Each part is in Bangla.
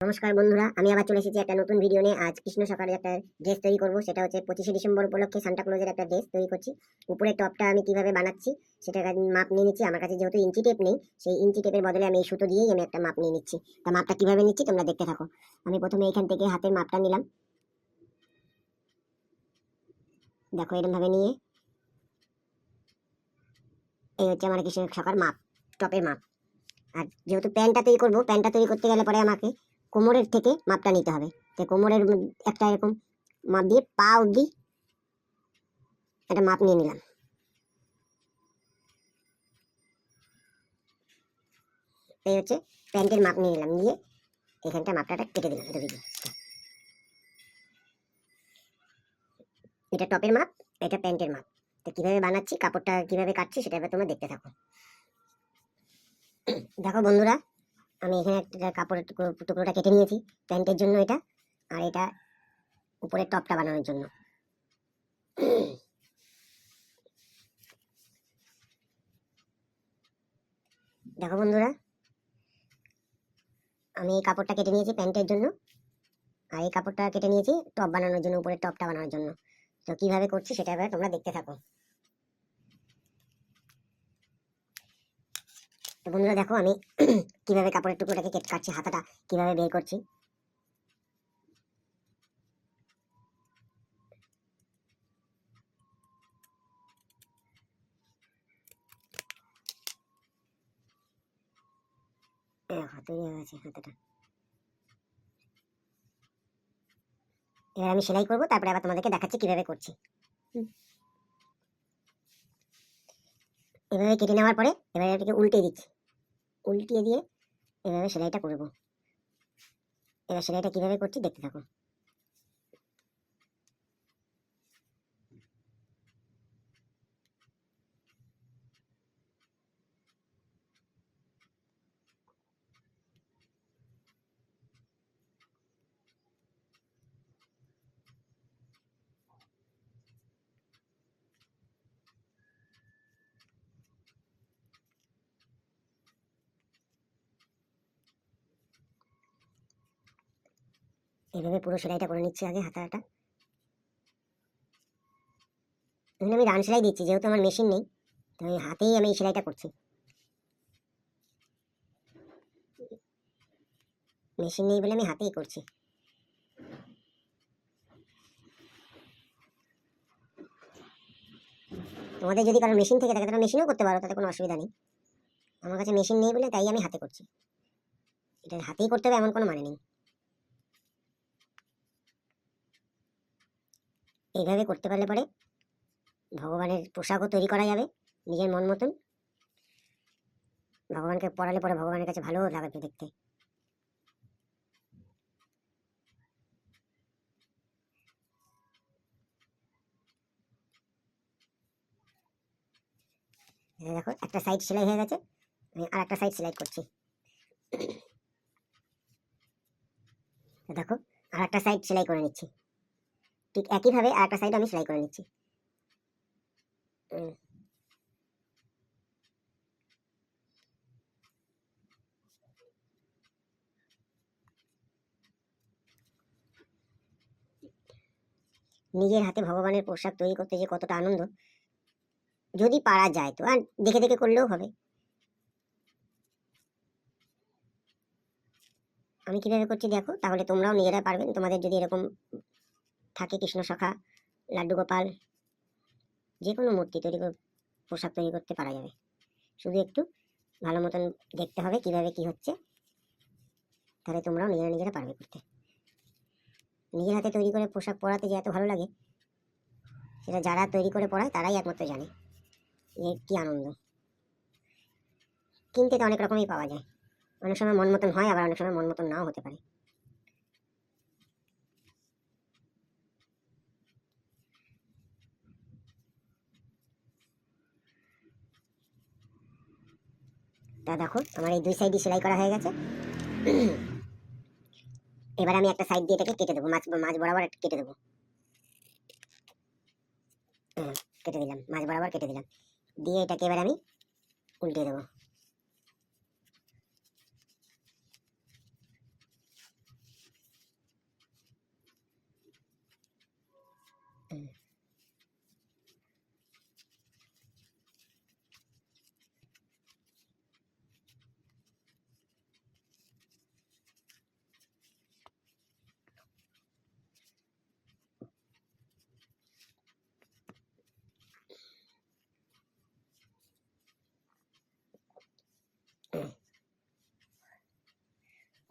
নমস্কার বন্ধুরা, আমি আবার চলে এসেছি একটা নতুন ভিডিও নিয়ে। আজ কৃষ্ণ সকালে একটা ড্রেস তৈরি করব, সেটা হচ্ছে 25শে ডিসেম্বর উপলক্ষে সান্টা ক্লজের একটা ড্রেস তৈরি করছি। উপরে টপটা আমি কিভাবে বানাচ্ছি সেটা মাপ নিয়ে নিচ্ছি। আমার কাছে যেহেতু ইঞ্চি টেপ নেই, সেই ইঞ্চি টেপের বদলে আমি এই সুতো দিয়েই আমি একটা মাপ নিয়ে নিচ্ছি। তা মাপটা কিভাবে নিচ্ছি তোমরা দেখতে থাকো। আমি প্রথমে এখান থেকে হাতের মাপটা নিলাম, দেখো এরকম ভাবে নিয়ে এই হচ্ছে আমার কৃষ্ণ সকার মাপ, টপের মাপ। আর যেহেতু প্যান্টটা তৈরি করবো, প্যান্টটা তৈরি করতে গেলে পরে আমাকে কোমরের থেকে মাপটা নিতে হবে। তো কোমরের একটা এরকম মাপ দিয়ে পা অবধি একটা মাপ নিয়ে নিলাম। এই হচ্ছে প্যান্টের মাপ নিয়ে নিলাম, নিয়ে এখানটা মাপটা কেটে দিলাম। এটা টপের মাপ, এটা প্যান্টের মাপ। তো কিভাবে বানাচ্ছি, কাপড়টা কিভাবে কাটছি সেটা এবার তোমরা দেখতে থাকো। দেখো বন্ধুরা, আমি এখানে একটা কাপড়ের টুকরোটা কেটে নিয়েছি প্যান্টের জন্য এটা, আর এটা উপরে টপটা বানানোর জন্য। দেখো বন্ধুরা, আমি এই কাপড়টা কেটে নিয়েছি প্যান্টের জন্য, আর এই কাপড়টা কেটে নিয়েছি টপ বানানোর জন্য, উপরে টপটা বানানোর জন্য। তো কিভাবে করছি সেটা এবার তোমরা দেখতে থাকো। তো বন্ধুরা দেখো, আমি কিভাবে কাপড়ের টুকরোটাকে কেটে কাটছি, হাতাটা কিভাবে বের করছি। তৈরি হয়ে গেছে হাতাটা। এবার আমি সেলাই করবো, তারপরে আবার তোমাদেরকে দেখাচ্ছি কিভাবে করছি। এভাবে কেটে নেওয়ার পরে এবারে এটাকে উল্টে দিচ্ছি, উল্টিয়ে দিয়ে এভাবে সেলাইটা করবো। এবার সেলাইটা কিভাবে করছি দেখতে থাকো। এইভাবে পুরো সেলাইটা করে নিচ্ছি আগে হাতাটা। এখানে আমি রান সেলাই দিচ্ছি, যেহেতু আমার মেশিন নেই, তো এই হাতেই আমি এই সেলাইটা করছি। মেশিন নেই বলে আমি হাতেই করছি। তোমাদের যদি কারো মেশিন থেকে থাকে তারা মেশিনেও করতে পারো, তাতে কোনো অসুবিধা নেই। আমার কাছে মেশিন নেই বলে তাই আমি হাতে করছি। এটা হাতেই করতে হবে এমন কোনো মানে নেই। এইভাবে করতে পারলে পরে ভগবানের পোশাকও তৈরি করা যাবে নিজের মন মতন। ভগবানকে পড়ালে পরে ভগবানের কাছে ভালো লাগবে দেখতে। দেখো একটা সাইড সেলাই হয়ে গেছে, আমি আর একটা সাইড সেলাই করছি। দেখো আর একটা সাইড সেলাই করে নিচ্ছি, ঠিক একইভাবে আর একটা সাইড আমি সেলাই করে নিচ্ছি। নিজের হাতে ভগবানের পোশাক তৈরি করতে যে কতটা আনন্দ, যদি পারা যায় তো, আর দেখে দেখে করলেও হবে। আমি কিভাবে করছি দেখো, তাহলে তোমরাও নিজেরা পারবেন। তোমাদের যদি এরকম থাকে কৃষ্ণ সখা, লাড্ডু গোপাল, যে কোনো মূর্তি তৈরি পোশাক তৈরি করতে পারা যাবে। শুধু একটু ভালো মতন দেখতে হবে কিভাবে কি হচ্ছে, তাহলে তোমরাও নিজেরা নিজেরা পারবে করতে। নিজের হাতে তৈরি করে পোশাক পরাতে যে এত ভালো লাগে, সেটা যারা তৈরি করে পরায় তারাই একমাত্র জানে যে কি আনন্দ। কিনতে তো অনেক রকমই পাওয়া যায়, অনেক সময় মন মতন হয়, আবার অনেক সময় মন মতন নাও হতে পারে। তা দেখো আমার এই দুই সাইডই সেলাই করা হয়ে গেছে। এবার আমি একটা সাইড দিয়ে এটাকে কেটে দেবো, মাঝ বরাবর কেটে দেবো। কেটে দিলাম, মাঝ বরাবর কেটে দিলাম, দিয়ে এটাকে এবার আমি উল্টে দেবো।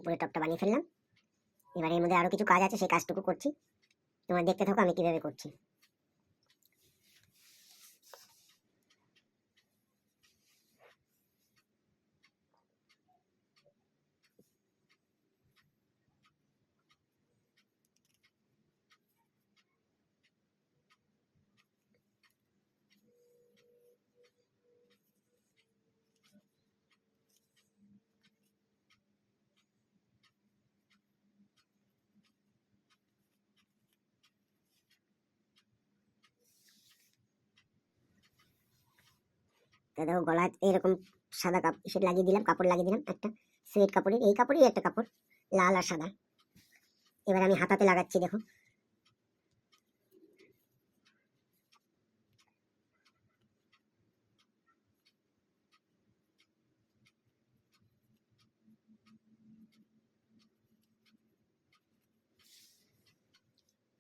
উপরে টপটা বানিয়ে ফেললাম। এবার এর মধ্যে আরো কিছু কাজ আছে, সেই কাজটুকু করছি, তোমরা দেখতে থাকো আমি কিভাবে করছি। তা দেখো গলায় এরকম সাদা সেটা লাগিয়ে দিলাম, কাপড় লাগিয়ে দিলাম একটা সুইট কাপড়ের, এই কাপড়ই একটা কাপড়, লাল আর সাদা। এবার আমি হাতাতে লাগাচ্ছি, দেখো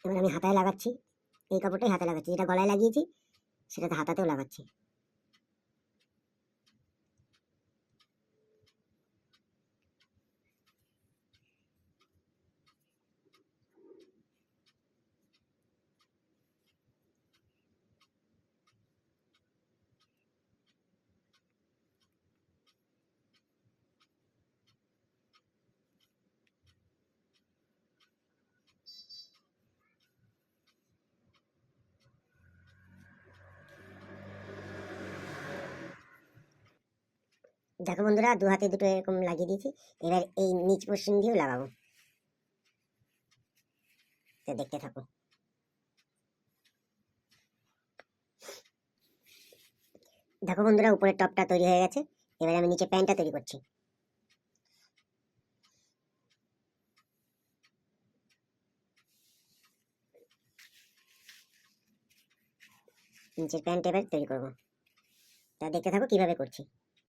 এবার আমি হাতায় লাগাচ্ছি, এই কাপড়টাই হাতে লাগাচ্ছি, যেটা গলায় লাগিয়েছি সেটাতে হাতাতেও লাগাচ্ছি। দেখো বন্ধুরা, দু হাতে দুটো এরকম লাগিয়ে দিয়েছি। এবার এই নিচ পোর্শন দিয়েও লাগাবো, তো দেখতে থাকো। দেখো বন্ধুরা, উপরের টপটা তৈরি হয়ে গেছে। এবার আমি নিচে প্যান্টটা তৈরি করছি। নিচের প্যান্ট এবার তৈরি করবো, তা দেখতে থাকো কিভাবে করছি।